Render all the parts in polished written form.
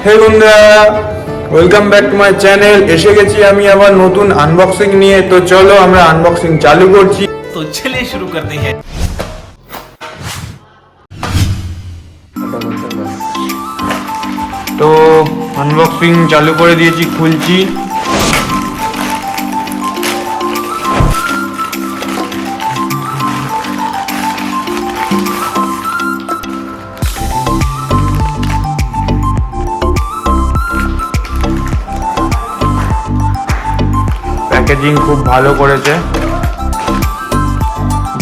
হে বন্ধুরা, welcome back to my channel. এসে গেছি আমি আবার নতুন আনবক্সিং নিয়ে। তো চলো আমরা আনবক্সিং চালু করছি। तो चलिए शुरू करते हैं। তো আনবক্সিং চালু করে দিয়েছি, খুলছি। প্যাকেজিং খুব ভালো করেছে,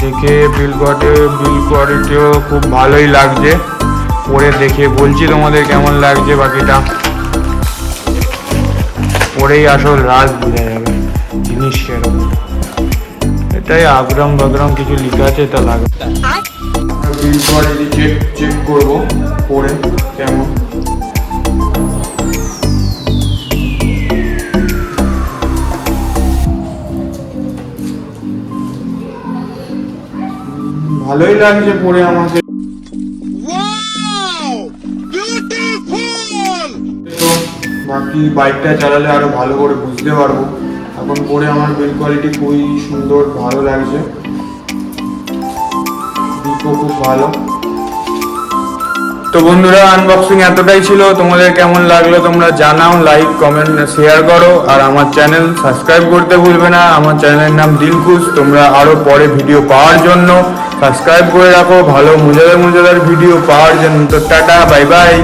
দেখে বিল কোয়ালিটিও খুব ভালোই লাগছে। পরে দেখে বলছি তোমাদের কেমন লাগছে। বাকিটা পরেই আসল রাজ বোঝা যাবে জিনিস সেরকম। এটাই আগ্রাম বাগ্রাম কিছু লেখা আছে, তা লাগবে। বিল কোয়ালিটি চেক করবো পরে কেমন। ভালোই লাগছে পরে আমাকে। তো বাকি বাইকটা চালালে আরো ভালো করে বুঝতে পারবো। এখন পরে আমার বিল্ড কোয়ালিটি খুবই সুন্দর, ভালো লাগছে। দিকও খুব ভালো। তো বন্ধুরা, আনবক্সিং এতটাই ছিল। তোমাদের কেমন লাগলো তোমরা জানাও, লাইক কমেন্ট শেয়ার করো। আর আমার চ্যানেল সাবস্ক্রাইব করতে ভুলবে না। আমার চ্যানেলের নাম দিলখুশ। তোমরা আরো পরে ভিডিও পাওয়ার জন্য সাবস্ক্রাইব করে রাখো, ভালো মজাদার ভিডিও পাওয়ার জন্য। তো টাটা, বাই বাই।